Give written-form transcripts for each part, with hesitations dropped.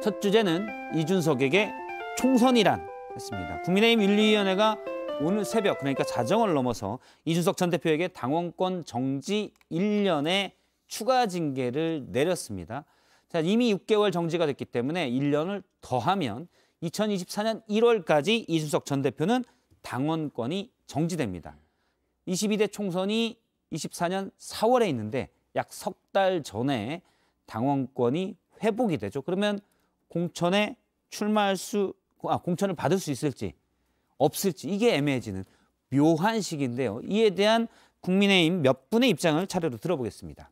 첫 주제는 이준석에게 총선이란 했습니다. 국민의힘 윤리위원회가 오늘 새벽, 그러니까 자정을 넘어서 이준석 전 대표에게 당원권 정지 1년의 추가 징계를 내렸습니다. 자, 이미 6개월 정지가 됐기 때문에 1년을 더하면 2024년 1월까지 이준석 전 대표는 당원권이 정지됩니다. 22대 총선이 24년 4월에 있는데 약 석 달 전에 당원권이 회복이 되죠. 그러면 공천에 공천을 받을 수 있을지 없을지 이게 애매해지는 묘한 시기인데요. 이에 대한 국민의힘 몇 분의 입장을 차례로 들어보겠습니다.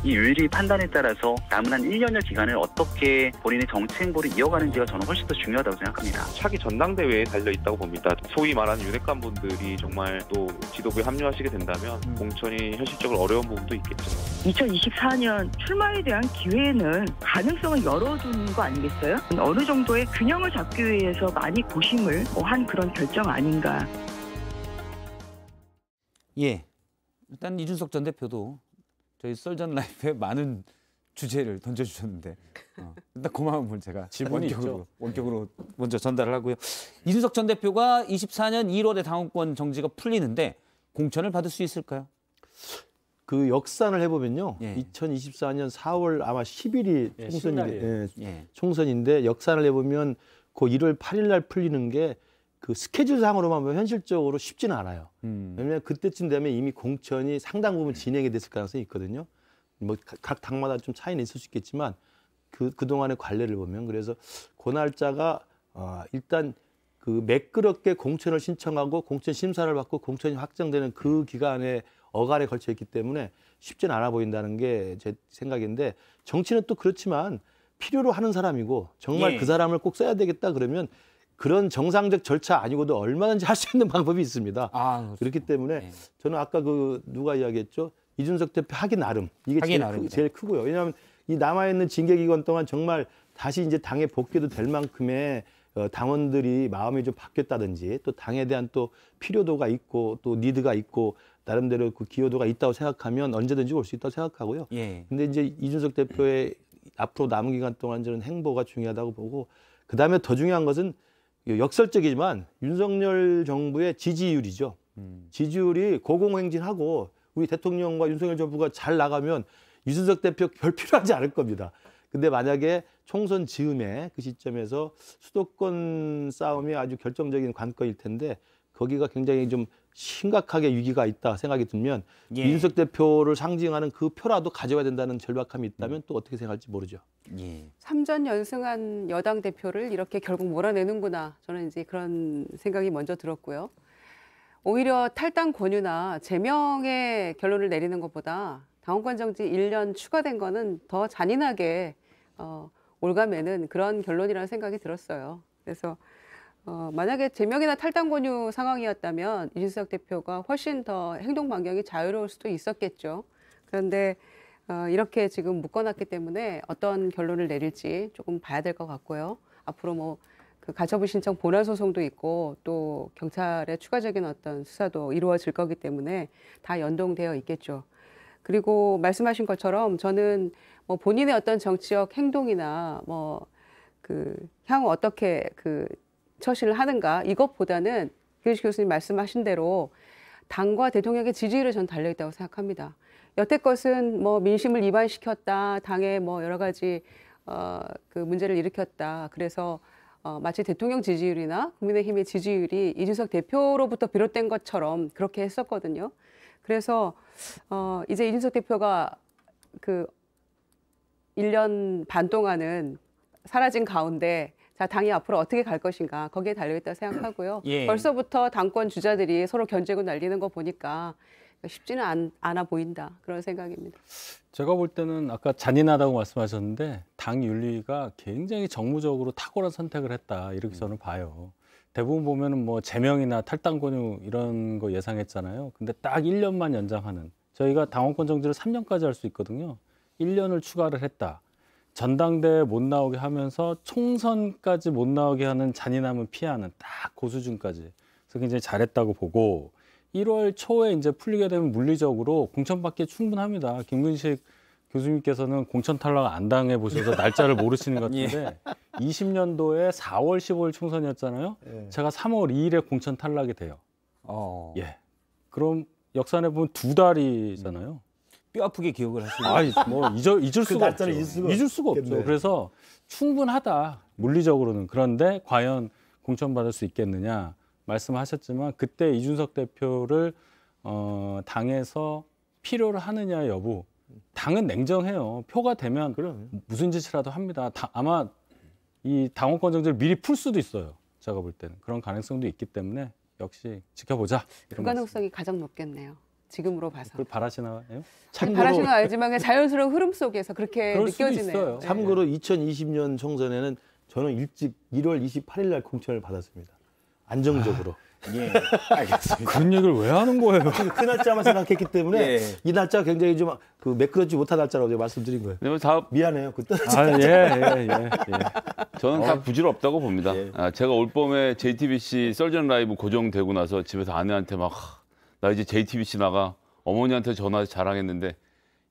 이 윤리 판단에 따라서 남은 한 1년여 기간을 어떻게 본인의 정치 행보를 이어가는지가 저는 훨씬 더 중요하다고 생각합니다. 차기 전당대회에 달려있다고 봅니다. 소위 말하는 윤핵관분들이 정말 또 지도부에 합류하시게 된다면 공천이 현실적으로 어려운 부분도 있겠죠. 2024년 출마에 대한 기회는 가능성을 열어두는 거 아니겠어요? 어느 정도의 균형을 잡기 위해서 많이 고심을 한 그런 결정 아닌가. 예, 일단 이준석 전 대표도 저희 썰전 라이프에 많은 주제를 던져주셨는데 일단 고마움을 제가 원격으로 먼저 전달을 하고요. 이준석 전 대표가 24년 1월에 당원권 정지가 풀리는데 공천을 받을 수 있을까요? 그 역산을 해보면요. 예. 2024년 4월 아마 10일이 총선인데 역산을 해보면 그 1월 8일 날 풀리는 게 그 스케줄상으로만 보면 현실적으로 쉽지는 않아요. 왜냐하면 그때쯤 되면 이미 공천이 상당 부분 진행이 됐을 가능성이 있거든요. 뭐 각 당마다 좀 차이는 있을 수 있겠지만 그동안의 관례를 보면 그래서 그 날짜가 일단 그 매끄럽게 공천을 신청하고 공천 심사를 받고 공천이 확정되는 그 기간에 어간에 걸쳐 있기 때문에 쉽지는 않아 보인다는 게 제 생각인데 정치는 또 그렇지만 필요로 하는 사람이고 정말 그 사람을 꼭 써야 되겠다 그러면 그런 정상적 절차 아니고도 얼마든지 할 수 있는 방법이 있습니다. 그렇죠. 그렇기 때문에 저는 아까 누가 이야기했죠? 이준석 대표 하기 나름 이게 제일 크고요. 왜냐하면 이 남아있는 징계 기간 동안 정말 다시 이제 당에 복귀도 될 만큼의 당원들이 마음이 좀 바뀌었다든지 또 당에 대한 또 필요도가 있고 또 니드가 있고 나름대로 그 기여도가 있다고 생각하면 언제든지 올 수 있다고 생각하고요. 근데 이제 이준석 대표의 앞으로 남은 기간 동안 저는 행보가 중요하다고 보고 그다음에 더 중요한 것은 역설적이지만 윤석열 정부의 지지율이죠. 지지율이 고공행진하고 우리 대통령과 윤석열 정부가 잘 나가면 이준석 대표 별 필요하지 않을 겁니다. 근데 만약에 총선 즈음에 그 시점에서 수도권 싸움이 아주 결정적인 관건일 텐데 거기가 굉장히 좀 심각하게 위기가 있다 생각이 들면 이준석 대표를 상징하는 그 표라도 가져야 된다는 절박함이 있다면 또 어떻게 생각할지 모르죠. 3전 연승한 여당 대표를 이렇게 결국 몰아내는구나. 저는 이제 그런 생각이 먼저 들었고요. 오히려 탈당 권유나 제명의 결론을 내리는 것보다 당원권 정지 1년 추가된 거는 더 잔인하게 올가매는 그런 결론이라는 생각이 들었어요. 그래서 만약에 제명이나 탈당 권유 상황이었다면 이준석 대표가 훨씬 더 행동 반경이 자유로울 수도 있었겠죠. 그런데 이렇게 지금 묶어놨기 때문에 어떤 결론을 내릴지 조금 봐야 될 것 같고요. 앞으로 그 가처분 신청 본안 소송도 있고 또 경찰의 추가적인 어떤 수사도 이루어질 거기 때문에 다 연동되어 있겠죠. 그리고 말씀하신 것처럼 저는 본인의 어떤 정치적 행동이나 향후 어떻게 처신을 하는가 이것보다는 김규식 교수님 말씀하신 대로 당과 대통령의 지지율에 전 달려있다고 생각합니다. 여태껏은 민심을 이반시켰다, 당에 여러 가지 그 문제를 일으켰다. 그래서 마치 대통령 지지율이나 국민의힘의 지지율이 이준석 대표로부터 비롯된 것처럼 그렇게 했었거든요. 그래서 이제 이준석 대표가 그 1년 반 동안은 사라진 가운데 자, 당이 앞으로 어떻게 갈 것인가 거기에 달려있다고 생각하고요. 벌써부터 당권 주자들이 서로 견제고 날리는 거 보니까 쉽지는 않아 보인다. 그런 생각입니다. 제가 볼 때는 아까 잔인하다고 말씀하셨는데 당 윤리가 굉장히 정무적으로 탁월한 선택을 했다. 이렇게 저는 봐요. 대부분 보면은 제명이나 탈당 권유 이런 거 예상했잖아요. 근데 딱 1년만 연장하는 저희가 당원권 정지를 3년까지 할 수 있거든요. 1년을 추가를 했다. 전당대회 못 나오게 하면서 총선까지 못 나오게 하는 잔인함은 피하는 딱 그 수준까지. 그래서 굉장히 잘했다고 보고 1월 초에 이제 풀리게 되면 물리적으로 공천받기에 충분합니다. 김근식 교수님께서는 공천 탈락 안 당해 보셔서 날짜를 모르시는 것 같은데 20년도에 4월 15일 총선이었잖아요. 제가 3월 2일에 공천 탈락이 돼요. 예. 그럼 역산해 보면 2달이잖아요. 뼈 아프게 기억을 하시고. 아이, 뭐 잊을 수가 없죠. 잊을 수가 없죠. 없겠네. 그래서 충분하다. 물리적으로는. 그런데 과연 공천받을 수 있겠느냐 말씀하셨지만 그때 이준석 대표를 당에서 필요로 하느냐 여부. 당은 냉정해요. 표가 되면 그럼. 무슨 짓이라도 합니다. 아마 이 당원권 정지를 미리 풀 수도 있어요. 제가 볼 때는 그런 가능성도 있기 때문에 역시 지켜보자. 그 가능성이 가장 높겠네요. 지금으로 봐서. 그걸 바라시나요? 바라시는 건 알지만 그냥 자연스러운 흐름 속에서 그렇게 그럴 수도 느껴지네요. 있어요. 네. 참고로 2020년 총선에는 저는 일찍 1월 28일 날 공천을 받았습니다. 안정적으로. 예, 알겠습니다. 그런 얘기를 왜 하는 거예요? 그 날짜만 생각했기 때문에 예. 이 날짜가 굉장히 좀 그 매끄럽지 못한 날짜라고 제가 말씀드린 거예요. 왜냐면 다 미안해요. 그때. 저는 다 부질없다고 봅니다. 예. 제가 올 봄에 JTBC 썰전 라이브 고정되고 나서 집에서 아내한테 막 나 이제 JTBC 나가 어머니한테 전화해서 자랑했는데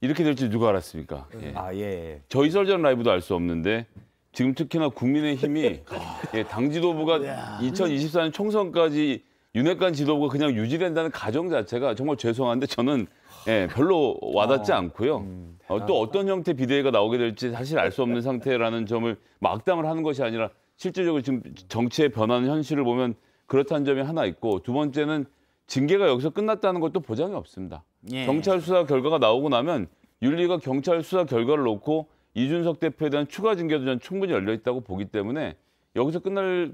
이렇게 될 줄 누가 알았습니까? 예. 예. 저희 썰전 라이브도 알 수 없는데 지금 특히나 국민의힘이 당 지도부가 2024년 총선까지 윤핵관 지도부가 그냥 유지된다는 가정 자체가 정말 죄송한데 저는 별로 와닿지 않고요. 또 어떤 형태 비대위가 나오게 될지 사실 알 수 없는 상태라는 점을 악담을 하는 것이 아니라 실질적으로 지금 정치의 변하는 현실을 보면 그렇다는 점이 하나 있고 두 번째는 징계가 여기서 끝났다는 것도 보장이 없습니다. 예. 경찰 수사 결과가 나오고 나면 윤리가 경찰 수사 결과를 놓고 이준석 대표에 대한 추가 징계도 전 충분히 열려 있다고 보기 때문에 여기서 끝날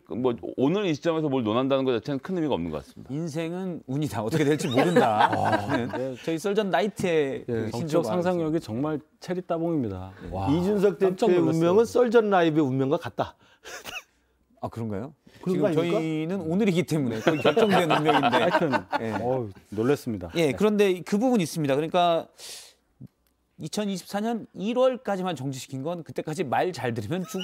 오늘 이 시점에서 뭘 논한다는 것 자체는 큰 의미가 없는 것 같습니다. 인생은 운이다. 어떻게 될지 모른다. 네, 저희 썰전 나이트의 정치적 상상력이 정말 체리 따봉입니다. 와, 이준석 깜짝 대표의 놀랐어요. 운명은 썰전 라이브의 운명과 같다. 아 그런가요? 그런 지금 거 아닙니까? 저희는 오늘이기 때문에 거의 결정된 운명인데. 하여튼 예. 놀랐습니다. 예, 그런데 그 부분이 있습니다. 그러니까 2024년 1월까지만 정지시킨 건 그때까지 말 잘 들으면 주고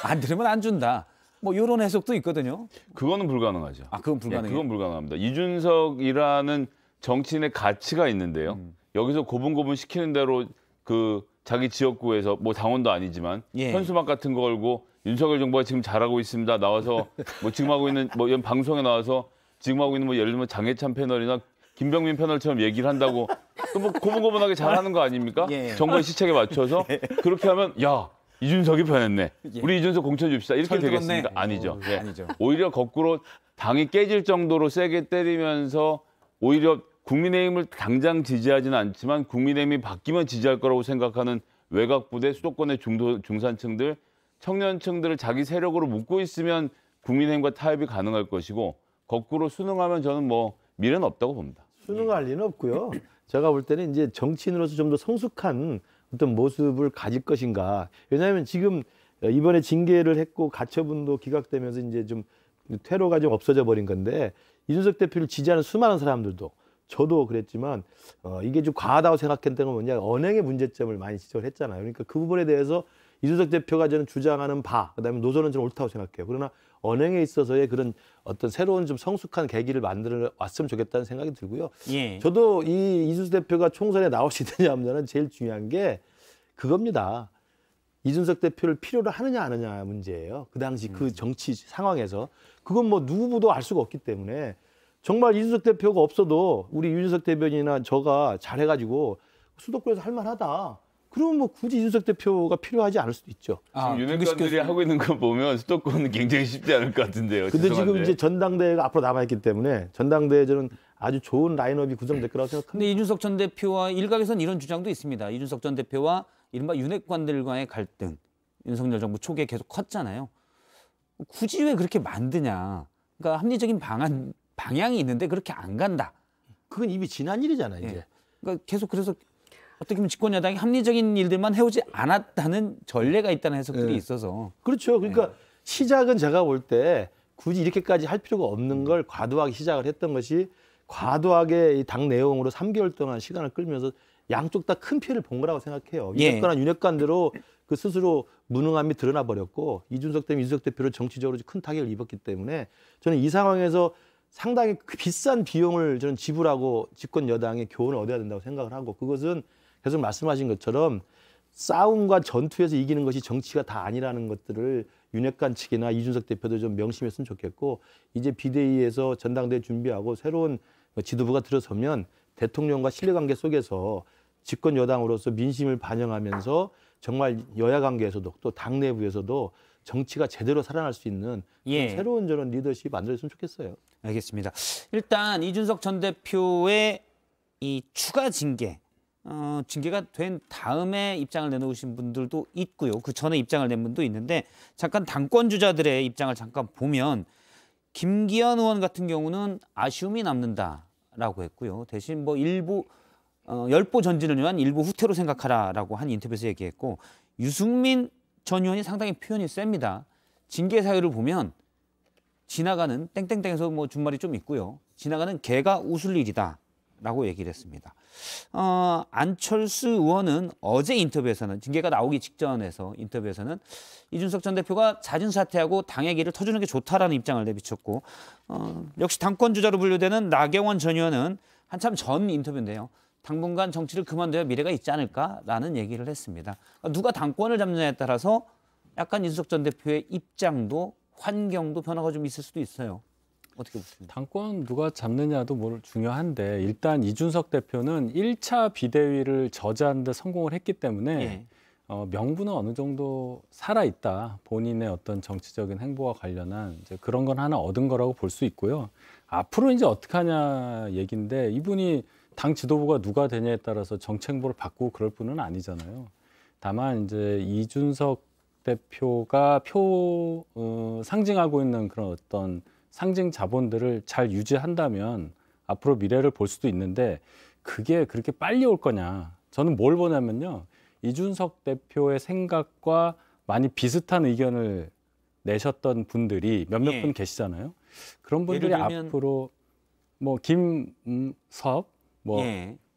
안 들으면 안 준다. 뭐 이런 해석도 있거든요. 그거는 불가능하죠. 아, 그건 불가능해요. 그건 불가능합니다. 이준석이라는 정치인의 가치가 있는데요. 여기서 고분고분 시키는 대로 그 자기 지역구에서 뭐 당원도 아니지만 예. 현수막 같은 거 걸고 윤석열 정부가 지금 잘하고 있습니다. 나와서 뭐 지금 하고 있는 뭐 이런 방송에 나와서 지금 하고 있는 뭐 예를 들면 장해찬 패널이나 김병민 패널처럼 얘기를 한다고 뭐 고분고분하게 잘하는 거 아닙니까? 예. 정부의 시책에 맞춰서 그렇게 하면 야 이준석이 변했네. 예. 우리 이준석 공천 줍시다. 이렇게 철들었네. 되겠습니까? 아니죠. 예. 아니죠. 오히려 거꾸로 당이 깨질 정도로 세게 때리면서 오히려 국민의힘을 당장 지지하지는 않지만 국민의힘이 바뀌면 지지할 거라고 생각하는 외곽부대, 수도권의 중산층들, 청년층들을 자기 세력으로 묶고 있으면 국민의힘과 타협이 가능할 것이고 거꾸로 순응하면 저는 뭐 미래는 없다고 봅니다. 수능할 리는 없고요. 제가 볼 때는 이제 정치인으로서 좀 더 성숙한 어떤 모습을 가질 것인가. 왜냐하면 지금 이번에 징계를 했고 가처분도 기각되면서 이제 좀 퇴로가 좀 없어져 버린 건데 이준석 대표를 지지하는 수많은 사람들도 저도 그랬지만 이게 좀 과하다고 생각했던 건 뭐냐 언행의 문제점을 많이 지적을 했잖아요. 그러니까 그 부분에 대해서 이준석 대표가 저는 주장하는 바 그다음에 노선은 저는 옳다고 생각해요. 그러나 언행에 있어서의 그런 어떤 새로운 좀 성숙한 계기를 만들어 왔으면 좋겠다는 생각이 들고요. 예. 저도 이 이준석 대표가 총선에 나오시느냐 없느냐는 제일 중요한 게 그겁니다. 이준석 대표를 필요로 하느냐 안 하느냐 문제예요. 그 당시 그 정치 상황에서 그건 뭐 누구도 알 수가 없기 때문에 정말 이준석 대표가 없어도 우리 윤석열 대변인이나 저가 잘해가지고 수도권에서 할만하다. 그러면 뭐 굳이 이준석 대표가 필요하지 않을 수도 있죠. 지금 윤핵관들이 하고 있는 거 보면 수도권은 굉장히 쉽지 않을 것 같은데요. 근데 죄송한데. 지금 이제 전당대회가 앞으로 남아있기 때문에 전당대회 저는 아주 좋은 라인업이 구성될 거라고 생각합니다. 근데 이준석 전 대표와 일각에서는 이런 주장도 있습니다. 이준석 전 대표와 이른바 윤핵관들과의 갈등, 윤석열 정부 초기에 계속 컸잖아요. 굳이 왜 그렇게 만드냐. 그러니까 합리적인 방향이 있는데 그렇게 안 간다. 그건 이미 지난 일이잖아요, 이제. 예. 그러니까 계속 그래서 어떻게 보면 집권 여당이 합리적인 일들만 해오지 않았다는 전례가 있다는 해석들이 있어서. 그렇죠. 그러니까 시작은 제가 볼 때 굳이 이렇게까지 할 필요가 없는 걸 과도하게 시작을 했던 것이 과도하게 이 당 내용으로 3개월 동안 시간을 끌면서 양쪽 다 큰 피해를 본 거라고 생각해요. 예. 윤핵관은 윤핵관대로 그 스스로 무능함이 드러나 버렸고 이준석 대표를 정치적으로 큰 타격을 입었기 때문에 저는 이 상황에서 상당히 비싼 비용을 저는 지불하고 집권 여당의 교훈을 얻어야 된다고 생각을 하고 그것은 계속 말씀하신 것처럼 싸움과 전투에서 이기는 것이 정치가 다 아니라는 것들을 윤핵관 측이나 이준석 대표도 좀 명심했으면 좋겠고 이제 비대위에서 전당대회 준비하고 새로운 지도부가 들어서면 대통령과 신뢰관계 속에서 집권 여당으로서 민심을 반영하면서 정말 여야 관계에서도 또 당 내부에서도 정치가 제대로 살아날 수 있는 새로운 저런 리더십이 만들어졌으면 좋겠어요. 알겠습니다. 일단 이준석 전 대표의 이 추가 징계, 징계가 된 다음에 입장을 내놓으신 분들도 있고요. 그 전에 입장을 낸 분도 있는데 잠깐 당권 주자들의 입장을 잠깐 보면 김기현 의원 같은 경우는 아쉬움이 남는다라고 했고요. 대신 뭐 일부 열보 전진을 위한 일부 후퇴로 생각하라라고 한 인터뷰에서 얘기했고 유승민 전 의원이 상당히 표현이 셉니다. 징계 사유를 보면 지나가는 땡땡땡에서 뭐 준말이 좀 있고요. 지나가는 개가 웃을 일이다라고 얘기를 했습니다. 안철수 의원은 어제 인터뷰에서는 징계가 나오기 직전에서 인터뷰에서는 이준석 전 대표가 잦은 사퇴하고 당의 길을 터주는 게 좋다라는 입장을 내비쳤고 역시 당권 주자로 분류되는 나경원 전 의원은 한참 전 인터뷰인데요. 당분간 정치를 그만둬야 미래가 있지 않을까라는 얘기를 했습니다. 누가 당권을 잡느냐에 따라서 약간 이준석 전 대표의 입장도 환경도 변화가 좀 있을 수도 있어요. 어떻게 보십니까? 당권 누가 잡느냐도 뭐 중요한데 일단 이준석 대표는 1차 비대위를 저지하는 데 성공을 했기 때문에 명분은 어느 정도 살아있다. 본인의 어떤 정치적인 행보와 관련한 이제 그런 건 하나 얻은 거라고 볼 수 있고요. 앞으로 이제 어떻게 하냐 얘기인데 이분이 당 지도부가 누가 되냐에 따라서 정책 행보를 바꾸고 그럴 분은 아니잖아요. 다만 이제 이준석 대표가 상징하고 있는 그런 어떤 상징 자본들을 잘 유지한다면 앞으로 미래를 볼 수도 있는데 그게 그렇게 빨리 올 거냐. 저는 뭘 보냐면요. 이준석 대표의 생각과 많이 비슷한 의견을 내셨던 분들이 몇몇 분 계시잖아요. 그런 분들이 앞으로 뭐 김섭, 뭐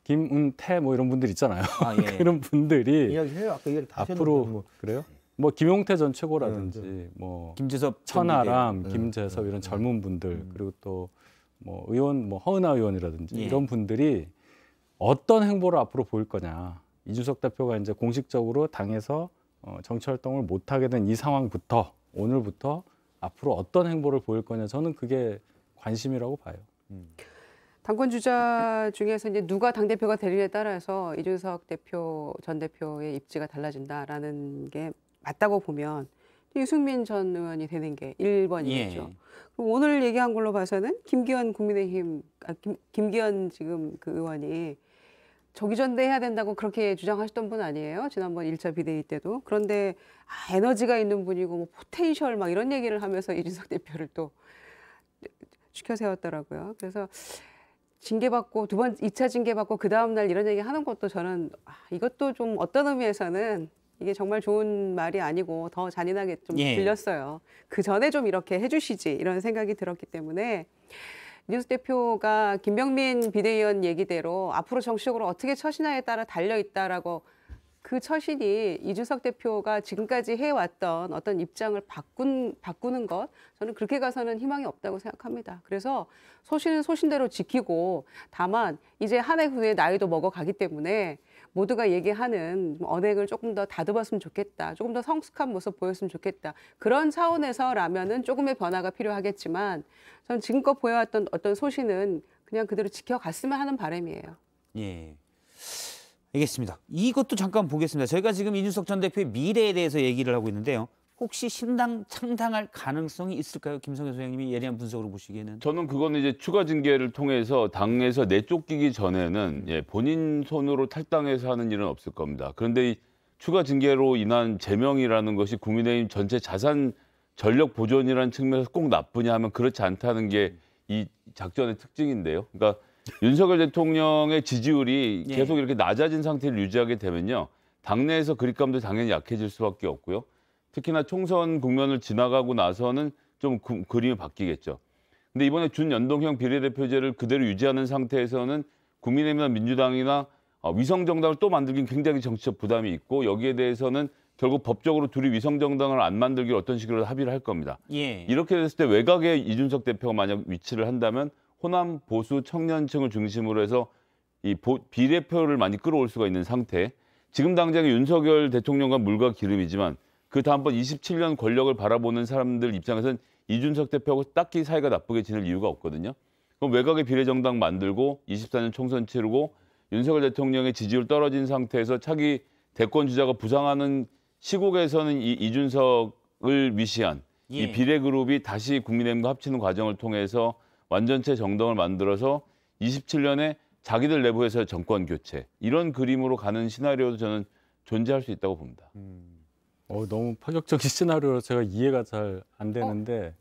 김은태 뭐 이런 분들 있잖아요. 그런 분들이 이야기해요. 아까 이야기 다 앞으로 뭐. 그래요? 뭐 김용태 전 최고라든지 뭐 김재섭, 천하람, 김재섭 이런 젊은 분들 그리고 또 뭐 의원 뭐 허은하 의원이라든지 이런 분들이 어떤 행보를 앞으로 보일 거냐. 이준석 대표가 이제 공식적으로 당에서 정치 활동을 못 하게 된 이 상황부터 오늘부터 앞으로 어떤 행보를 보일 거냐. 저는 그게 관심이라고 봐요. 당권 주자 중에서 이제 누가 당대표가 되느냐에 따라서 이준석 대표, 전 대표의 입지가 달라진다라는 게 맞다고 보면 유승민 전 의원이 되는 게 1번이겠죠. 오늘 얘기한 걸로 봐서는 김기현 국민의힘, 김기현 지금 그 의원이 조기전대해야 된다고 그렇게 주장하셨던 분 아니에요? 지난번 1차 비대위 때도. 그런데 에너지가 있는 분이고 뭐 포텐셜 막 이런 얘기를 하면서 이준석 대표를 또 시켜 세웠더라고요. 그래서 징계받고 2차 징계받고 그 다음 날 이런 얘기 하는 것도 저는 이것도 좀 어떤 의미에서는 이게 정말 좋은 말이 아니고 더 잔인하게 좀 들렸어요. 그 전에 좀 이렇게 해주시지 이런 생각이 들었기 때문에 이준석 대표가 김병민 비대위원 얘기대로 앞으로 정치적으로 어떻게 처신하에 따라 달려있다라고 그 처신이 이준석 대표가 지금까지 해왔던 어떤 입장을 바꾸는 것 저는 그렇게 가서는 희망이 없다고 생각합니다. 그래서 소신은 소신대로 지키고 다만 이제 한 해 후에 나이도 먹어가기 때문에 모두가 얘기하는 언행을 조금 더 다듬었으면 좋겠다. 조금 더 성숙한 모습 보였으면 좋겠다. 그런 차원에서라면은 조금의 변화가 필요하겠지만 저는 지금껏 보여왔던 어떤 소신은 그냥 그대로 지켜갔으면 하는 바람이에요. 예. 알겠습니다. 이것도 잠깐 보겠습니다. 저희가 지금 이준석 전 대표의 미래에 대해서 얘기를 하고 있는데요. 혹시 신당 창당할 가능성이 있을까요? 김성현 소장님이 예리한 분석으로 보시기에는. 저는 그거는 이제 추가 징계를 통해서 당에서 내쫓기기 전에는 본인 손으로 탈당해서 하는 일은 없을 겁니다. 그런데 이 추가 징계로 인한 제명이라는 것이 국민의힘 전체 자산 전력 보존이라는 측면에서 꼭 나쁘냐 하면 그렇지 않다는 게 이 작전의 특징인데요. 그러니까 윤석열 대통령의 지지율이 계속 이렇게 낮아진 상태를 유지하게 되면요. 당내에서 그립감도 당연히 약해질 수밖에 없고요. 특히나 총선 국면을 지나가고 나서는 좀 그림이 바뀌겠죠. 근데 이번에 준연동형 비례대표제를 그대로 유지하는 상태에서는 국민의힘이나 민주당이나 위성정당을 또 만들긴 굉장히 정치적 부담이 있고 여기에 대해서는 결국 법적으로 둘이 위성정당을 안 만들기를 어떤 식으로 합의를 할 겁니다. 이렇게 됐을 때 외곽에 이준석 대표가 만약 위치를 한다면 호남 보수 청년층을 중심으로 해서 비례표를 많이 끌어올 수가 있는 상태. 지금 당장의 윤석열 대통령과 물과 기름이지만 그 다음번 27년 권력을 바라보는 사람들 입장에서는 이준석 대표하고 딱히 사이가 나쁘게 지낼 이유가 없거든요. 그럼 외곽의 비례정당 만들고 24년 총선 치르고 윤석열 대통령의 지지율 떨어진 상태에서 차기 대권 주자가 부상하는 시국에서는 이 이준석을 위시한 이 비례그룹이 다시 국민의힘과 합치는 과정을 통해서 완전체 정당을 만들어서 27년에 자기들 내부에서 정권 교체 이런 그림으로 가는 시나리오도 저는 존재할 수 있다고 봅니다. 너무 파격적인 시나리오로 제가 이해가 잘 안 되는데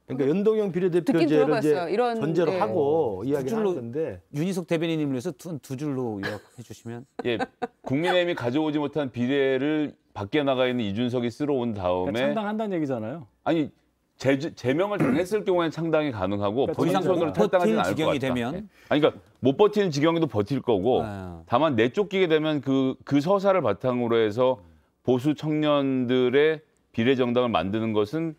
그러니까 연동형 비례대표제를 이제 이런, 전제로 네. 하고 이야기하는 건데 윤희석 대변인님을 위해서 두 줄로 요약해 주시면 예, 국민의힘이 가져오지 못한 비례를 밖에 나가 있는 이준석이 쓸어온 다음에 창당한다는 얘기잖아요. 아니 제명을 당했을 경우에는 창당이 가능하고 그러니까 본인 손으로 탈당하지는 않을 것 지경이 같다. 되면 아니 그러니까 못 버티는 지경에도 버틸 거고 아. 다만 내쫓기게 되면 그 서사를 바탕으로 해서 보수 청년들의 비례 정당을 만드는 것은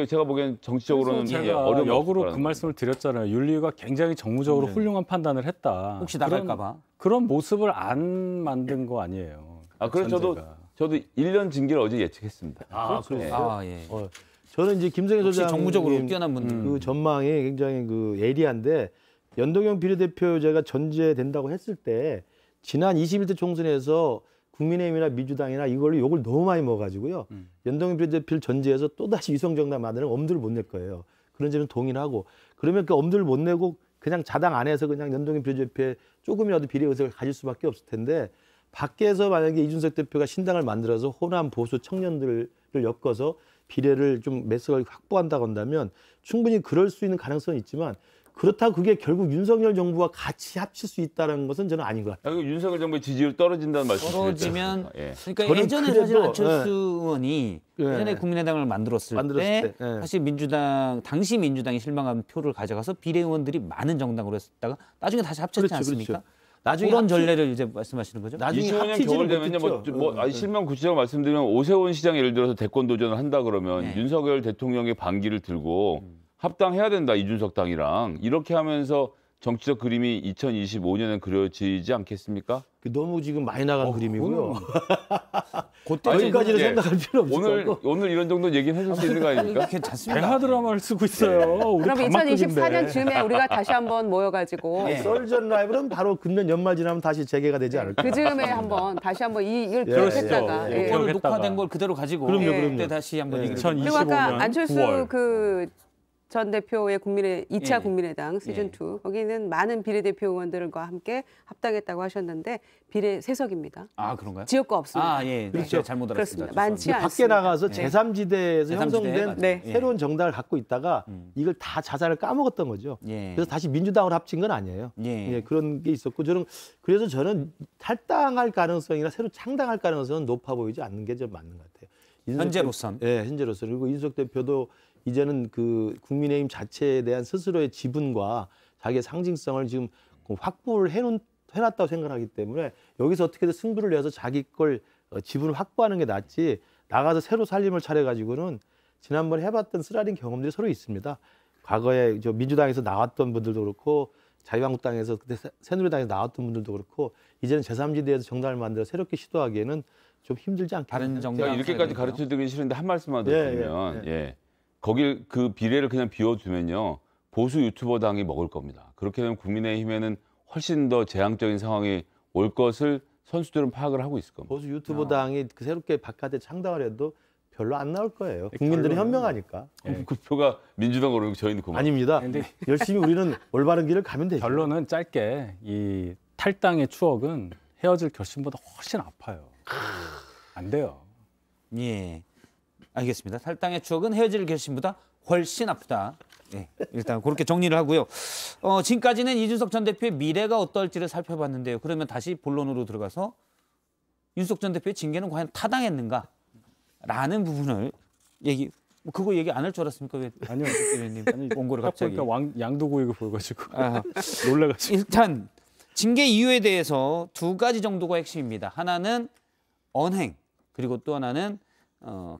제가 보기엔 정치적으로는 제가 어려움이 역으로 없을 그 말씀을 드렸잖아요. 윤리위가 굉장히 정무적으로 훌륭한 판단을 했다. 혹시 나갈까 봐. 그런 모습을 안 만든 거 아니에요. 그래서 전제가. 저도 1년 징계를 어제 예측했습니다. 그렇죠. 예. 저는 이제 김성애 역시 소장님 정무적으로 뛰어난 분들. 그 전망이 굉장히 그 예리한데 연동형 비례대표제가 전제된다고 했을 때 지난 21대 총선에서 국민의힘이나 민주당이나 이걸로 욕을 너무 많이 먹어가지고요. 연동형 비례대표를 전제해서 또다시 위성정당 만드는 엄두를 못 낼 거예요. 그런 점은 동의하고 그러면 그 엄두를 못 내고 그냥 자당 안에서 그냥 연동형 비례대표에 조금이라도 비례 의석을 가질 수밖에 없을 텐데 밖에서 만약에 이준석 대표가 신당을 만들어서 호남 보수 청년들을 엮어서 비례를 좀 몇 석을 확보한다고 한다면 충분히 그럴 수 있는 가능성은 있지만 그렇다고 그게 결국 윤석열 정부와 같이 합칠 수 있다는 것은 저는 아닌 것 같아요. 윤석열 정부의 지지율 떨어진다는 말씀 떨어지면 예. 그러니까 저는 예전에 그래도, 사실 안철수 의원이 예. 예전에 국민의당을 만들었을 때 예. 사실 당시 민주당이 실망한 표를 가져가서 비례의원들이 많은 정당으로 했다가 나중에 다시 합쳤지 그렇죠, 않습니까? 그렇죠. 나중에 그런 전례를 이제 말씀하시는 거죠? 나중에 25년 합치지는 겨울 되면요, 못했죠. 실명 구체적으로 말씀드리면 오세훈 시장 예를 들어서 대권 도전을 한다 그러면 네. 윤석열 대통령의 반기를 들고 합당해야 된다 이준석 당이랑 이렇게 하면서 정치적 그림이 2025년에 그려지지 않겠습니까? 너무 지금 많이 나간 그림이고요. 그때까지는 거기까지는 생각할 필요 없을 오늘 이런 정도 얘기는 해줄 수 있는 거 아닙니까? 괜찮습니다. 대하 드라마를 쓰고 있어요. 우리 그럼 단막극인데. 2024년쯤에 우리가 다시 한번 모여가지고 썰전 라이브는 바로 금년 연말 지나면 다시 재개가 되지 않을까. 그 즈음에 한번 다시 한번 이걸 그렇죠. 기억했다가 예. 이걸 기억했다가. 녹화된 걸 그대로 가지고 그럼요. 그때 다시 한번 얘기를 2025년 그리고 아까 안철수 9월. 그 전 대표의 2차 예. 국민의당 시즌2 거기는 많은 비례대표 의원들과 함께 합당했다고 하셨는데 비례 세석입니다. 아 그런가요? 지역구 없습니다. 아 예, 그렇죠. 제가 잘못 그렇습니다. 알았습니다. 많지 죄송합니다. 밖에 않습니다. 나가서 네. 제3지대에서 제3지대 형성된 맞아요. 네. 예. 새로운 정당을 갖고 있다가 이걸 다 자산을 까먹었던 거죠. 예. 그래서 다시 민주당으로 합친 건 아니에요. 예. 예, 그런 게 있었고 그래서 저는 탈당할 가능성이나 새로 창당할 가능성은 높아 보이지 않는 게 좀 맞는 것 같아요. 현재로선. 예, 현재로서. 그리고 이준석 대표도 이제는 그 국민의힘 자체에 대한 스스로의 지분과 자기의 상징성을 지금 확보를 해놨다고 생각하기 때문에 여기서 어떻게든 승부를 내서 자기 걸 지분을 확보하는 게 낫지 나가서 새로 살림을 차려가지고는 지난번에 해봤던 쓰라린 경험들이 서로 있습니다. 과거에 저 민주당에서 나왔던 분들도 그렇고 자유한국당에서 그때 새누리당에서 나왔던 분들도 그렇고 이제는 제3지대에서 정당을 만들어 새롭게 시도하기에는 좀 힘들지 않겠나요? 다른 정당 제가 이렇게까지 가르쳐드리기 싫은데 한 말씀만 더 드리면 거길 그 비례를 그냥 비워두면요 보수 유튜버 당이 먹을 겁니다. 그렇게 되면 국민의힘에는 훨씬 더 재앙적인 상황이 올 것을 선수들은 파악을 하고 있을 겁니다. 보수 유튜버 당이 그 새롭게 바깥에 창당을 해도 별로 안 나올 거예요. 국민들이 현명하니까. 그 표가 민주당 오르고 저희는 그만. 아닙니다. 열심히 우리는 올바른 길을 가면 되죠. 결론은 짧게 이 탈당의 추억은 헤어질 결심보다 훨씬 아파요. 안 돼요. 예, 알겠습니다. 탈당의 추억은 헤어질 결심보다 훨씬 아프다. 예, 일단 그렇게 정리를 하고요. 지금까지는 이준석 전 대표의 미래가 어떨지를 살펴봤는데요. 그러면 다시 본론으로 들어가서 윤석열 전 대표의 징계는 과연 타당했는가라는 부분을 그거 얘기 안 할 줄 알았습니까? 왜? 아니요. 의원님 원고를 갑자기. 그러니까 양도구역을 보여가지고 아, 놀래가지고. 일단 징계 이유에 대해서 두 가지 정도가 핵심입니다. 하나는 언행, 그리고 또 하나는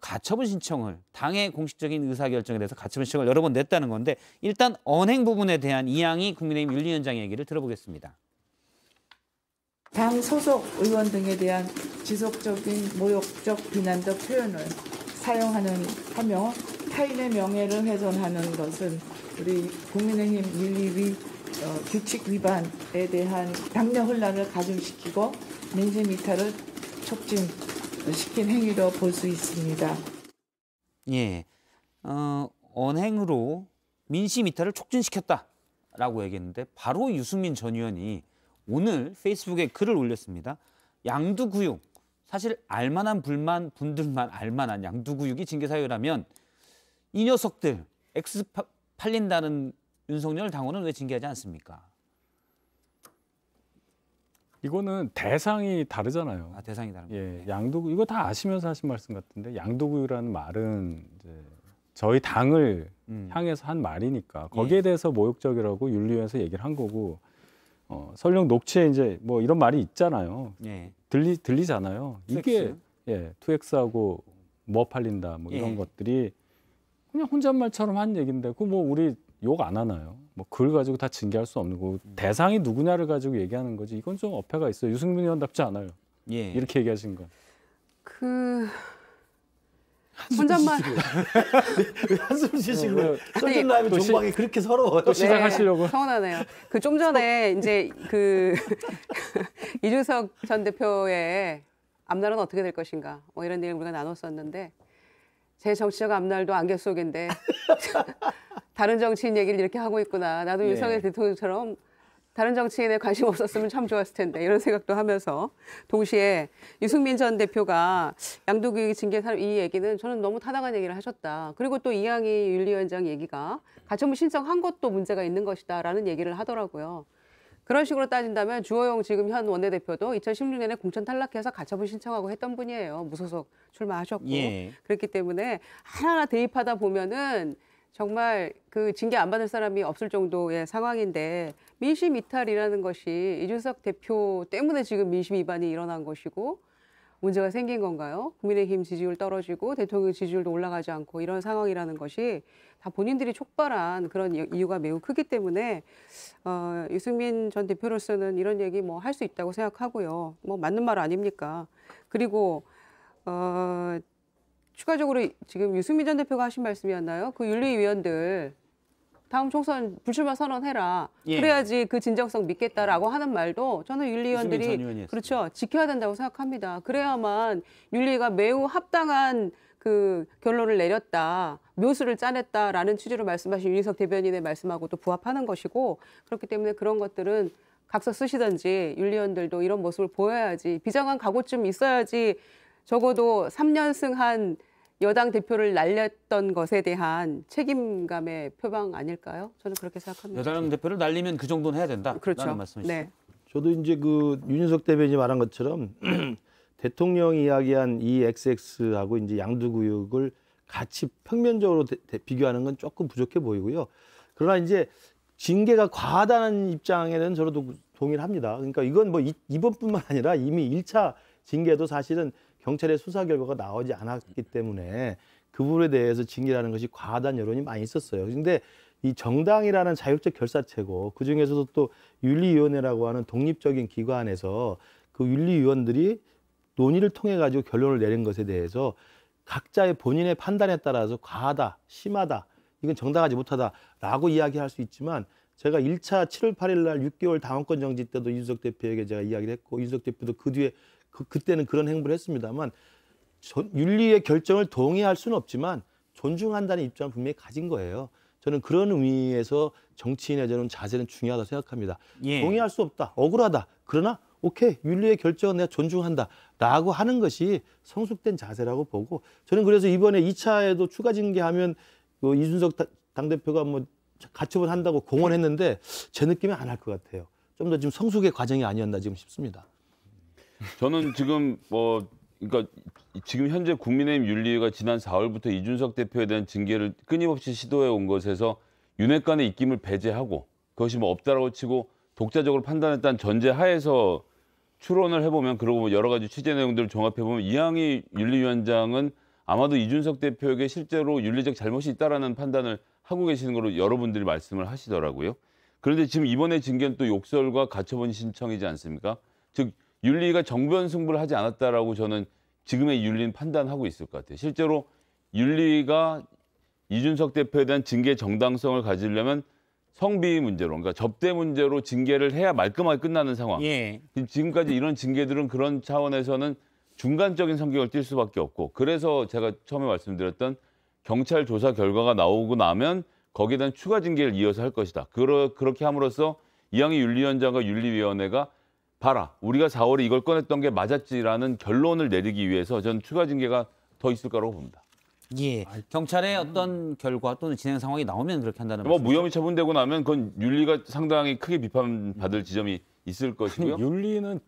가처분 신청을 당의 공식적인 의사결정에 대해서 가처분 신청을 여러 번 냈다는 건데 일단 언행 부분에 대한 이양희 국민의힘 윤리위원장의 얘기를 들어보겠습니다. 당 소속 의원 등에 대한 지속적인 모욕적 비난적 표현을 사용하며 타인의 명예를 훼손하는 것은 우리 국민의힘 윤리위 규칙 위반에 대한 당내 혼란을 가중시키고 민심 이탈을 촉진시킨 행위로 볼 수 있습니다. 예, 언행으로 민심 이탈을 촉진시켰다라고 얘기했는데 바로 유승민 전 의원이 오늘 페이스북에 글을 올렸습니다. 양두구육, 사실 알만한 분들만 알만한 양두구육이 징계 사유라면 이 녀석들 X 팔린다는 윤석열 당원은 왜 징계하지 않습니까? 이거는 대상이 다르잖아요. 아, 대상이 다릅니다. 예, 양두구 이거 다 아시면서 하신 말씀 같은데 양두구라는 말은 이제 저희 당을 향해서 한 말이니까 거기에 대해서 모욕적이라고 윤리위에서 얘기를 한 거고 설령 녹취에 이제 뭐 이런 말이 있잖아요. 예. 들리잖아요. 2X? 이게 2X하고 뭐 팔린다 뭐 이런 것들이 그냥 혼잣말처럼 한 얘기인데 그 뭐 우리 욕 안 하나요? 뭐 그걸 가지고 다 징계할 수 없는 거고 대상이 누구냐를 가지고 얘기하는 거지. 이건 좀 어폐가 있어요. 유승민 의원답지 않아요. 예. 이렇게 얘기하신 건. 혼잣말. 한숨 쉬시고 써진 라면 종방이 그렇게 서러워요. 또 시작하시려고. 네, 서운하네요. 좀 전에 이제 이준석 전 대표의 앞날은 어떻게 될 것인가 뭐 이런 얘기를 우리가 나눴었는데 제 정치적 앞날도 안개 속인데 다른 정치인 얘기를 이렇게 하고 있구나. 나도 윤석열 대통령처럼 다른 정치인에 관심 없었으면 참 좋았을 텐데 이런 생각도 하면서 동시에 유승민 전 대표가 양두구육 징계 사유 이 얘기는 저는 너무 타당한 얘기를 하셨다. 그리고 또 이양희 윤리위원장 얘기가 가처분 신청한 것도 문제가 있는 것이다라는 얘기를 하더라고요. 그런 식으로 따진다면 주호영 지금 현 원내대표도 2016년에 공천 탈락해서 가처분 신청하고 했던 분이에요. 무소속 출마하셨고. 그렇기 때문에 하나하나 대입하다 보면은 정말 그 징계 안 받을 사람이 없을 정도의 상황인데 민심 이탈이라는 것이 이준석 대표 때문에 지금 민심 위반이 일어난 것이고 문제가 생긴 건가요? 국민의힘 지지율 떨어지고 대통령 지지율도 올라가지 않고 이런 상황이라는 것이 다 본인들이 촉발한 그런 이유가 매우 크기 때문에 유승민 전 대표로서는 이런 얘기 뭐 할 수 있다고 생각하고요. 뭐 맞는 말 아닙니까? 그리고 추가적으로 지금 유승민 전 대표가 하신 말씀이었나요? 그 윤리위원들 다음 총선 불출마 선언해라. 그래야지 그 진정성 믿겠다라고 하는 말도 저는 윤리위원들이 그렇죠. 지켜야 된다고 생각합니다. 그래야만 윤리가 매우 합당한 그 결론을 내렸다. 묘수를 짜냈다라는 취지로 말씀하신 윤희석 대변인의 말씀하고 또 부합하는 것이고 그렇기 때문에 그런 것들은 각서 쓰시든지 윤리위원들도 이런 모습을 보여야지 비장한 각오쯤 있어야지 적어도 3년승한 여당 대표를 날렸던 것에 대한 책임감의 표방 아닐까요? 저는 그렇게 생각합니다. 여당 대표를 날리면 그 정도는 해야 된다. 그렇죠. 라는 말씀이시죠. 네. 저도 이제 그 윤윤석 대변인이 말한 것처럼 대통령이 이야기한 이 XX하고 이제 양두구육을 같이 평면적으로 비교하는 건 조금 부족해 보이고요. 그러나 이제 징계가 과하다는 입장에는 저도 동의를 합니다. 그러니까 이건 뭐 이번뿐만 아니라 이미 1차 징계도 사실은 경찰의 수사 결과가 나오지 않았기 때문에 그 부분에 대해서 징계라는 것이 과하다는 여론이 많이 있었어요. 그런데 이 정당이라는 자율적 결사체고 그중에서도 또 윤리위원회라고 하는 독립적인 기관에서 그 윤리위원들이 논의를 통해 가지고 결론을 내린 것에 대해서 각자의 본인의 판단에 따라서 과하다, 심하다, 이건 정당하지 못하다라고 이야기할 수 있지만 제가 1차 7월 8일 날 6개월 당원권 정지 때도 이준석 대표에게 제가 이야기를 했고 이준석 대표도 그 뒤에 그때는 그런 행보를 했습니다만 윤리의 결정을 동의할 수는 없지만 존중한다는 입장을 분명히 가진 거예요. 저는 그런 의미에서 정치인의 저는 자세는 중요하다고 생각합니다. 동의할 수 없다, 억울하다. 그러나 오케이, 윤리의 결정은 내가 존중한다라고 하는 것이 성숙된 자세라고 보고 저는 그래서 이번에 2차에도 추가 징계하면 그 이준석 당대표가 뭐 가처분 한다고 공언했는데 제 느낌은 안 할 것 같아요. 좀 더 지금 성숙의 과정이 아니었나 지금 싶습니다. 저는 지금 그러니까 지금 현재 국민의힘 윤리위가 지난 4월부터 이준석 대표에 대한 징계를 끊임없이 시도해 온 것에서 윤핵관의 입김을 배제하고 그것이 뭐 없다라고 치고 독자적으로 판단했다는 전제 하에서 추론을 해보면 그리고 뭐 여러 가지 취재 내용들을 종합해보면 이양희 윤리위원장은 아마도 이준석 대표에게 실제로 윤리적 잘못이 있다라는 판단을 하고 계시는 걸로 여러분들이 말씀을 하시더라고요. 그런데 지금 이번에 징계는 또 욕설과 가처분 신청이지 않습니까? 즉 윤리위가 정변 승부를 하지 않았다라고 저는 지금의 윤리는 판단하고 있을 것 같아요. 실제로 윤리위가 이준석 대표에 대한 징계 정당성을 가지려면 성비 문제로, 그러니까 접대 문제로 징계를 해야 말끔하게 끝나는 상황. 예. 지금까지 이런 징계들은 그런 차원에서는 중간적인 성격을 띌 수밖에 없고, 그래서 제가 처음에 말씀드렸던 경찰 조사 결과가 나오고 나면 거기에 대한 추가 징계를 이어서 할 것이다. 그렇게 함으로써 이양희 윤리위원장과 윤리위원회가 봐라, 우리가 4월에 이걸 꺼냈던 게 맞았지라는 결론을 내리기 위해서 저는 추가 징계가 더 있을 거라고 봅니다. 예. 경찰의 어떤 결과 또는 진행 상황이 나오면 그렇게 한다는 뭐 말씀이죠? 무혐의 처분되고 나면 그건 윤리가 상당히 크게 비판받을 지점이 있을 것이고요. 윤리는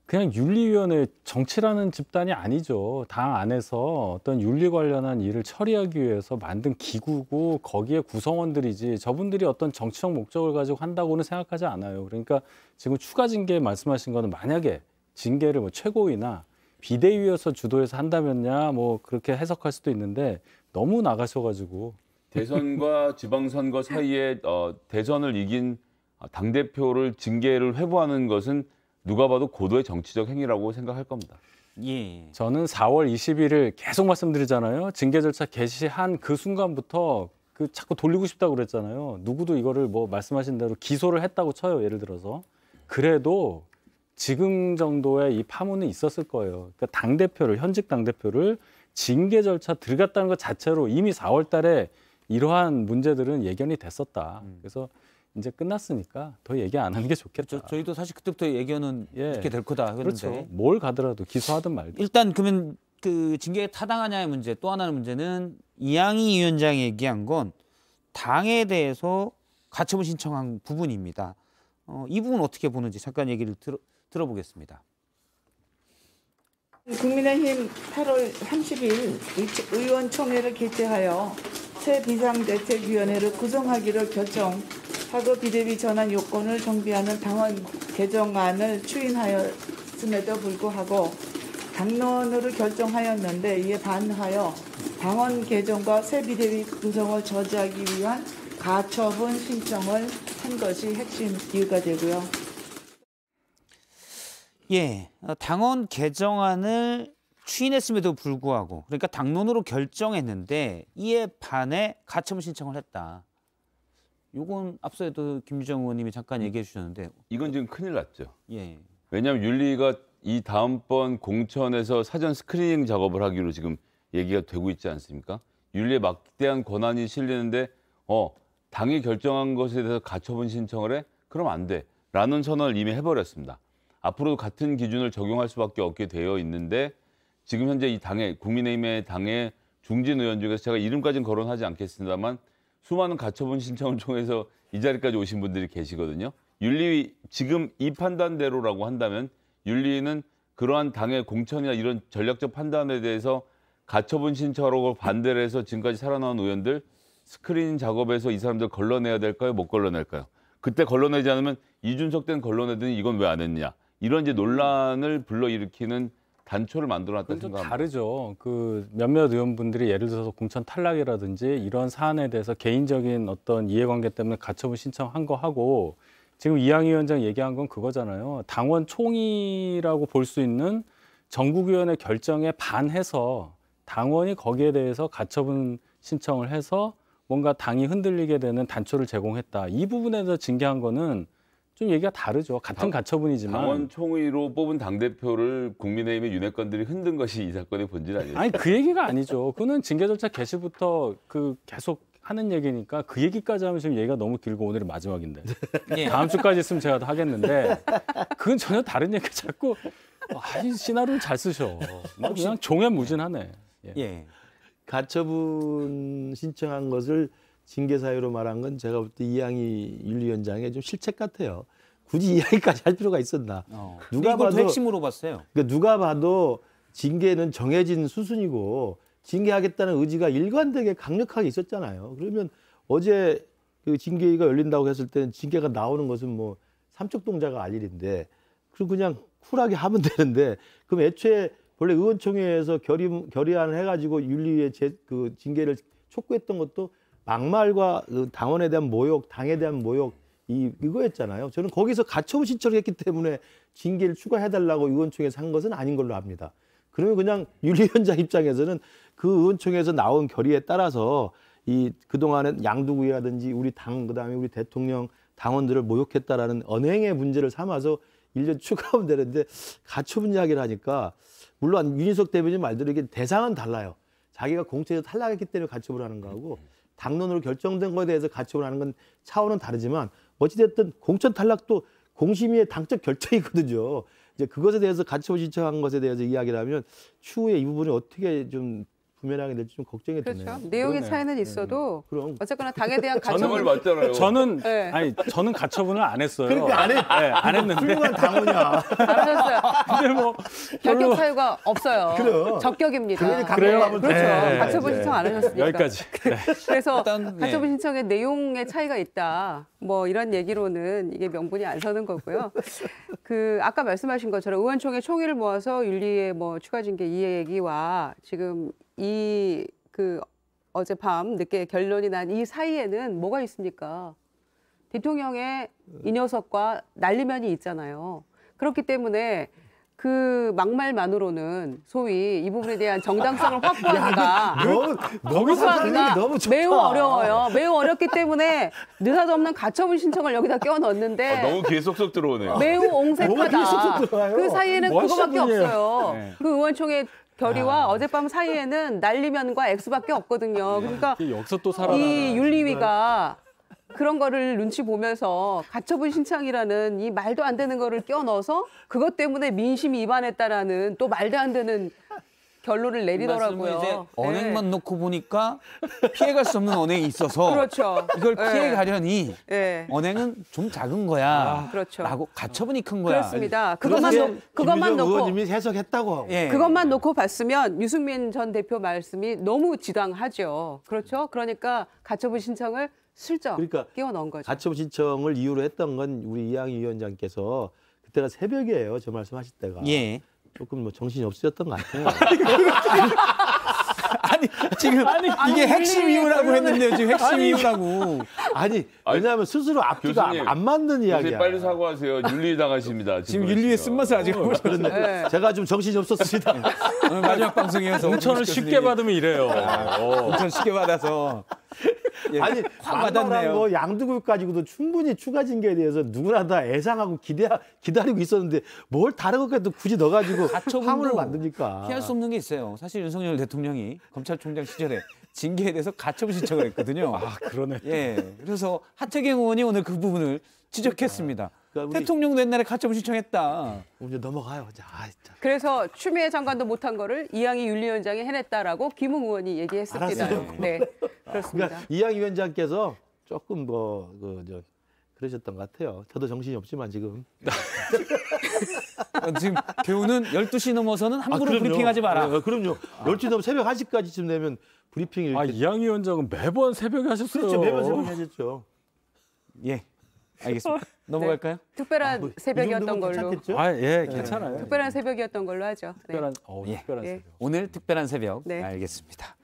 그냥 윤리위원회 정치라는 집단이 아니죠. 당 안에서 어떤 윤리 관련한 일을 처리하기 위해서 만든 기구고 거기에 구성원들이지 저분들이 어떤 정치적 목적을 가지고 한다고는 생각하지 않아요. 그러니까 지금 추가 징계 말씀하신 거는 만약에 징계를 뭐 최고위나 비대위에서 주도해서 한다면야 뭐 그렇게 해석할 수도 있는데 너무 나가셔가지고 대선과 지방선거 사이에 대선을 이긴 당대표를 징계를 회부하는 것은 누가 봐도 고도의 정치적 행위라고 생각할 겁니다. 예. 저는 4월 21일 계속 말씀드리잖아요. 징계 절차 개시한 그 순간부터 그 자꾸 돌리고 싶다고 그랬잖아요. 누구도 이거를 뭐 말씀하신 대로 기소를 했다고 쳐요. 예를 들어서. 그래도 지금 정도의 이 파문은 있었을 거예요. 그러니까 당대표를, 현직 당대표를 징계 절차 들어갔다는 것 자체로 이미 4월 달에 이러한 문제들은 예견이 됐었다. 그래서 이제 끝났으니까 더 얘기 안 하는 게 좋겠다. 저희도 사실 그때부터 예견은 이렇게 될 거다 했는데. 그렇죠. 뭘 가더라도 기소하든 말든. 일단 그러면 그 징계에 타당하냐의 문제, 또 하나의 문제는 이양희 위원장이 얘기한 건 당에 대해서 가처분 신청한 부분입니다. 이 부분 어떻게 보는지 잠깐 얘기를 들어보겠습니다. 국민의힘 8월 30일 의원총회를 개최하여 새 비상대책위원회를 구성하기를 결정하고 비대위 전환 요건을 정비하는 당원 개정안을 추인하였음에도 불구하고 당론으로 결정하였는데 이에 반하여 당원 개정과 새 비대위 구성을 저지하기 위한 가처분 신청을 한 것이 핵심 이유가 되고요. 예, 당원 개정안을 추인했음에도 불구하고, 그러니까 당론으로 결정했는데 이에 반해 가처분 신청을 했다. 요건 앞서에도 김유정 의원님이 잠깐 얘기해 주셨는데 이건 지금 큰일 났죠. 예. 왜냐하면 윤리가 이 다음번 공천에서 사전 스크리닝 작업을 하기로 지금 얘기가 되고 있지 않습니까? 윤리에 막대한 권한이 실리는데 당이 결정한 것에 대해서 가처분 신청을 해? 그럼 안 돼. 라는 선언을 이미 해버렸습니다. 앞으로도 같은 기준을 적용할 수밖에 없게 되어 있는데 지금 현재 이 당의 국민의힘의 당의 중진 의원 중에서 제가 이름까지는 거론하지 않겠습니다만 수많은 가처분 신청을 통해서 이 자리까지 오신 분들이 계시거든요. 윤리위 지금 이 판단대로라고 한다면 윤리위는 그러한 당의 공천이나 이런 전략적 판단에 대해서 가처분 신청하고 반대를 해서 지금까지 살아나온 의원들 스크린 작업에서 이 사람들 걸러내야 될까요? 못 걸러낼까요? 그때 걸러내지 않으면 이준석 때는 걸러내더니 이건 왜 안 했냐? 이런 이제 논란을 불러일으키는 단초를 만들어놨다는 좀 생각합니다. 다르죠. 그 몇몇 의원분들이 예를 들어서 공천 탈락이라든지 이런 사안에 대해서 개인적인 어떤 이해관계 때문에 가처분 신청한 거 하고 지금 이양희 위원장 얘기한 건 그거잖아요. 당원 총의라고 볼 수 있는 전국위원회 결정에 반해서 당원이 거기에 대해서 가처분 신청을 해서 뭔가 당이 흔들리게 되는 단초를 제공했다. 이 부분에 대해서 징계한 거는 좀 얘기가 다르죠. 같은 가처분이지만. 당원 총의로 뽑은 당대표를 국민의힘의 윤핵관들이 흔든 것이 이 사건의 본질 아니에요? 아니 그 얘기가 아니죠. 그거는 징계 절차 개시부터 그 계속 하는 얘기니까 그 얘기까지 하면 지금 얘기가 너무 길고 오늘이 마지막인데. 예. 다음 주까지 있으면 제가 다 하겠는데 그건 전혀 다른 얘기가 자꾸 이 시나리오를 잘 쓰셔. 그냥 종횡무진하네. 예. 가처분 신청한 것을 징계 사유로 말한 건 제가 볼 때 이양희 윤리위원장의 좀 실책 같아요. 굳이 이야기까지 할 필요가 있었나? 누가 봐도 핵심으로 봤어요. 그러니까 누가 봐도 징계는 정해진 수순이고 징계하겠다는 의지가 일관되게 강력하게 있었잖아요. 그러면 어제 그 징계위가 열린다고 했을 때는 징계가 나오는 것은 뭐 삼척동자가 알 일인데 그럼 그냥 쿨하게 하면 되는데 그럼 애초에 원래 의원총회에서 결의안을 해가지고 윤리위에 그 징계를 촉구했던 것도 막말과 그 당원에 대한 모욕, 당에 대한 모욕 이거였잖아요. 저는 거기서 가처분 신청을 했기 때문에 징계를 추가해달라고 의원총회에서 한 것은 아닌 걸로 압니다. 그러면 그냥 윤리위원장 입장에서는 그 의원총회에서 나온 결의에 따라서 이 그동안은 양두구이라든지 우리 당 그다음에 우리 대통령 당원들을 모욕했다라는 언행의 문제를 삼아서 1년 추가하면 되는데 가처분 이야기를 하니까 물론 윤희석 대변인 말대로 이게 대상은 달라요. 자기가 공천에서 탈락했기 때문에 가처분을 하는 거하고 당론으로 결정된 거에 대해서 가처분을 하는 건 차원은 다르지만 어찌됐든 공천 탈락도 공심위의 당적 결정이거든요. 이제 그것에 대해서 가처분 신청한 것에 대해서 이야기를 하면 추후에 이 부분이 어떻게 좀 부면하게 될지 좀 걱정이 그렇죠. 되네요. 내용의 차이는 있어도 그럼. 어쨌거나 당에 대한 정말 가처분 맞잖아요. 저는 네. 아니 저는 가처분을 안 했어요. 그러니까 안 해. 네, 안 했는데. 훌륭한 당원이야. 잘하셨어요. 근데 뭐 결격 사유가 없어요. 그래요. 적격입니다. 그러니 그래요? 강력하면 그렇죠. 네, 가처분 네. 신청 안 하셨으니까. 여기까지. 네. 그래서 일단, 네. 가처분 신청의 내용의 차이가 있다. 뭐 이런 얘기로는 이게 명분이 안 서는 거고요. 그 아까 말씀하신 것처럼 의원총회 총의를 모아서 윤리의 뭐 추가 징계 이 얘기와 지금 이 그 어젯밤 늦게 결론이 난 이 사이에는 뭐가 있습니까? 대통령의 이 녀석과 난리면이 있잖아요. 그렇기 때문에 그 막말만으로는 소위 이 부분에 대한 정당성을 확보하기가 너무 상상력이 너무 좋다. 매우 어려워요. 매우 어렵기 때문에 느닷없는 가처분 신청을 여기다 끼워 넣었는데 너무 귀에 쏙쏙 들어오네요. 매우 뭐가 옹색하다. 쏙쏙 들어와요? 그 사이에는 뭐 그거밖에 하시는 분이에요? 없어요. 네. 그 의원총회 결의와 어젯밤 사이에는 난리면과 X밖에 없거든요. 그러니까 이게 여기서 또 살아나. 이 윤리위가 그런 거를 눈치 보면서 가처분 신청이라는 이 말도 안 되는 거를 끼워 넣어서 그것 때문에 민심이 위반했다라는 또 말도 안 되는 결론을 내리더라고요. 이제 네. 언행만 놓고 보니까 피해갈 수 없는 언행이 있어서 그렇죠. 이걸 네. 피해가려니 네. 언행은 좀 작은 거야. 그렇죠. 라고 가처분이 큰 거야. 그렇습니다. 그것만 그것만 놓고 의원님이 해석했다고. 예. 그것만 놓고 봤으면 유승민 전 대표 말씀이 너무 지당하죠. 그렇죠? 그러니까 가처분 신청을 슬쩍 그러니까 끼워 넣은 거죠. 가처분 신청을 이유로 했던 건 우리 이양희 위원장께서 그때가 새벽이에요. 저 말씀하실 때가. 예. 조금 뭐 정신이 없으셨던 것 같아요. 아니 지금 이게 핵심 이유라고 했는데요. 지금 핵심 이유라고. 아니 왜냐하면 스스로 앞뒤가 교수님, 안 맞는 이야기야. 빨리 사과하세요. 윤리 당하십니다. 지금 윤리의 쓴맛을 아직 안 보셨는데 네. 제가 좀 정신이 없었습니다. 오늘 마지막 방송이어서 공천을 쉽게 받으면 이래요. 공천 쉽게 받아서 예, 아니 확 막말한 받았네요. 거 양두구 가지고도 충분히 추가 징계에 대해서 누구나 다 애상하고 기다리고 있었는데 뭘 다른 것까지도 굳이 넣어가지고 가처분도 화물을 만듭니까? 피할 수 없는 게 있어요. 사실 윤석열 대통령이 검찰총장 시절에 징계에 대해서 가처분 신청을 했거든요. 아 그러네. 예, 그래서 하태경 의원이 오늘 그 부분을 지적했습니다. 그러니까 우리- 대통령도 옛날에 가처분 신청했다. 이제 넘어가요. 자, 진짜. 그래서 추미애 장관도 못한 거를 이양희 윤리위원장이 해냈다라고 김웅 의원이 얘기했습니다. 알았어요. 네, 그렇습니다. 그러니까 이양희 위원장께서 조금 그러셨던 것 같아요. 저도 정신이 없지만 지금. 지금 교훈은 12시 넘어서는 함부로 그럼요. 브리핑하지 마라. 그럼요. 12시 넘어 새벽 1시까지쯤 되면 브리핑이 아 이렇게 이양희 위원장은 매번 새벽에 하셨어요. 그렇죠. 매번 새벽 하셨죠. 예, 알겠습니다. 넘어갈까요? 특별한 새벽이었던 걸로. 아 예 괜찮아요. 특별한 새벽이었던 걸로 하죠. 네. 특별한 예. 특별한 예. 새벽. 오늘 특별한 새벽 네. 알겠습니다.